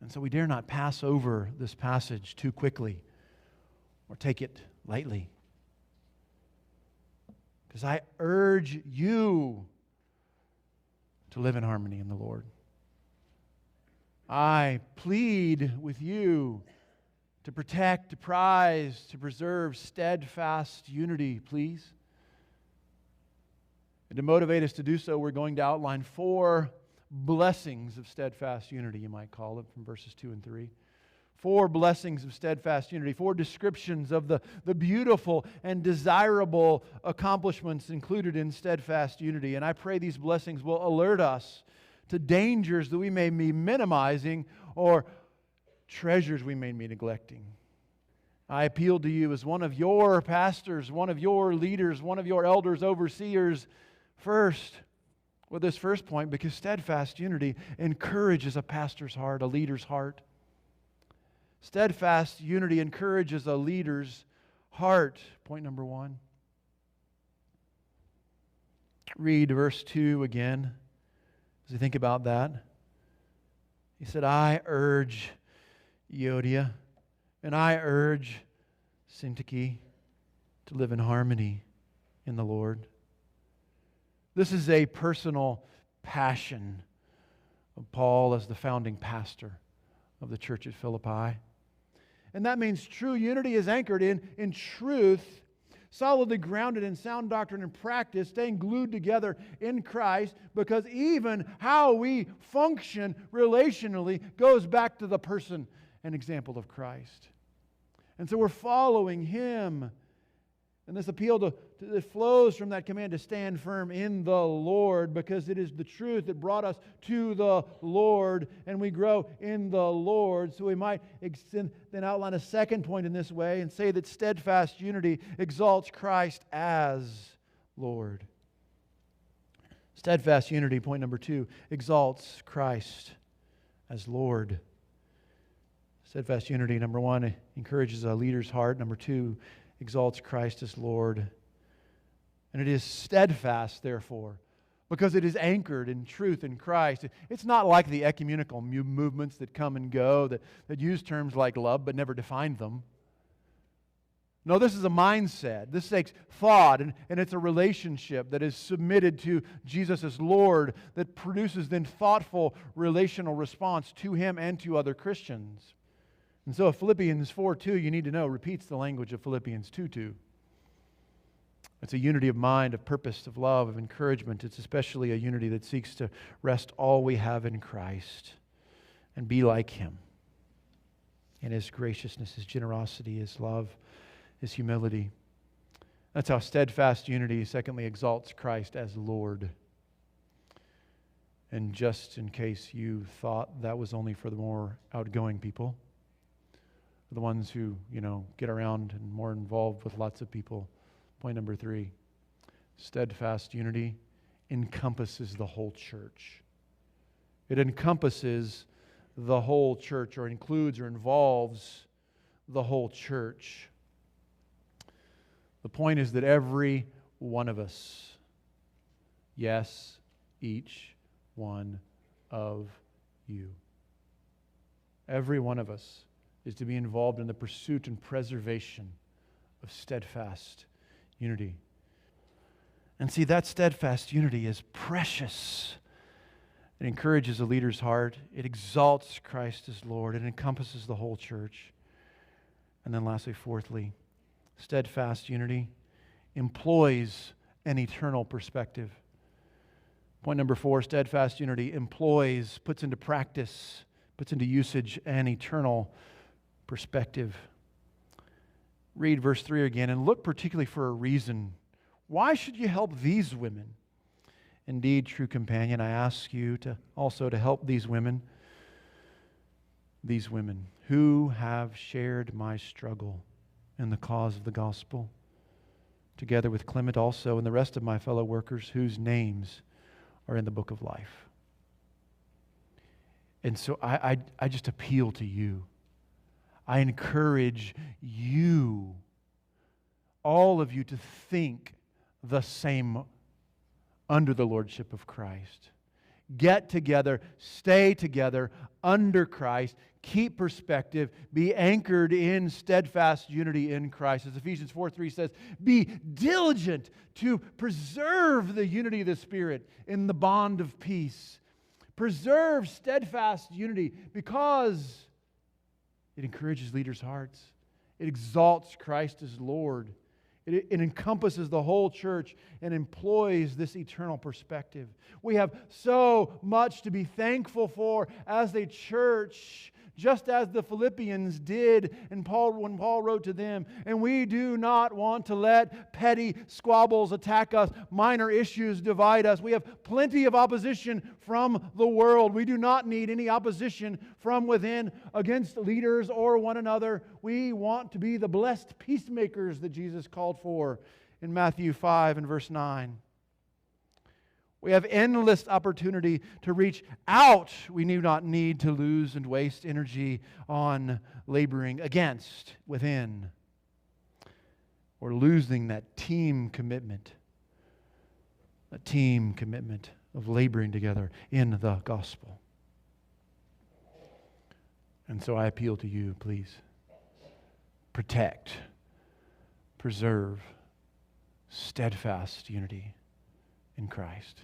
And so we dare not pass over this passage too quickly or take it lightly. Because I urge you to live in harmony in the Lord. I plead with you to protect, to prize, to preserve steadfast unity, please. And to motivate us to do so, we're going to outline 4 blessings of steadfast unity, you might call it, from verses 2 and 3. 4 blessings of steadfast unity, 4 descriptions of the beautiful and desirable accomplishments included in steadfast unity. And I pray these blessings will alert us to dangers that we may be minimizing or treasures we may be neglecting. I appeal to you as one of your pastors, one of your leaders, one of your elders, overseers, first, with this first point, because steadfast unity encourages a pastor's heart, a leader's heart. Steadfast unity encourages a leader's heart. Point number 1. Read verse 2 again as you think about that. He said, I urge Euodia and I urge Syntyche to live in harmony in the Lord. This is a personal passion of Paul as the founding pastor of the church at Philippi. And that means true unity is anchored in truth, solidly grounded in sound doctrine and practice, staying glued together in Christ, because even how we function relationally goes back to the person and example of Christ. And so we're following Him. And this appeal that flows from that command to stand firm in the Lord, because it is the truth that brought us to the Lord, and we grow in the Lord. So we might then outline a second point in this way and say that steadfast unity exalts Christ as Lord. Steadfast unity, point number 2, exalts Christ as Lord. Steadfast unity, number 1, encourages a leader's heart. Number 2, exalts Christ as Lord. And it is steadfast, therefore, because it is anchored in truth in Christ. It's not like the ecumenical movements that come and go, that use terms like love but never define them. No, this is a mindset. This takes thought, and it's a relationship that is submitted to Jesus as Lord that produces then thoughtful relational response to Him and to other Christians. And so Philippians 4:2, you need to know, repeats the language of Philippians 2:2. It's a unity of mind, of purpose, of love, of encouragement. It's especially a unity that seeks to rest all we have in Christ and be like Him in His graciousness, His generosity, His love, His humility. That's how steadfast unity, secondly, exalts Christ as Lord. And just in case you thought that was only for the more outgoing people, the ones who, get around and more involved with lots of people. Point number 3, steadfast unity encompasses the whole church. It encompasses the whole church, or includes or involves the whole church. The point is that every one of us, yes, each one of you, every one of us is to be involved in the pursuit and preservation of steadfast unity. And see, that steadfast unity is precious. It encourages a leader's heart. It exalts Christ as Lord. It encompasses the whole church. And then lastly, fourthly, steadfast unity employs an eternal perspective. Point number 4, steadfast unity employs, puts into practice, puts into usage an eternal perspective. Read verse 3 again, and look particularly for a reason. Why should you help these women? Indeed, true companion, I ask you to also to help these women who have shared my struggle in the cause of the gospel, together with Clement also and the rest of my fellow workers whose names are in the book of life. And so I just appeal to you. I encourage you, all of you, to think the same under the lordship of Christ. get together, stay together under Christ, keep perspective, be anchored in steadfast unity in Christ. As Ephesians 4:3 says, be diligent to preserve the unity of the Spirit in the bond of peace. Preserve steadfast unity because it encourages leaders' hearts. It exalts Christ as Lord. It encompasses the whole church and employs this eternal perspective. We have so much to be thankful for as a church, just as the Philippians did when Paul wrote to them. And we do not want to let petty squabbles attack us, minor issues divide us. We have plenty of opposition from the world. We do not need any opposition from within against leaders or one another. We want to be the blessed peacemakers that Jesus called for in Matthew 5 and verse 9. We have endless opportunity to reach out. We do not need to lose and waste energy on laboring against within, or losing that team commitment of laboring together in the gospel. And so I appeal to you, please, protect, preserve steadfast unity in Christ.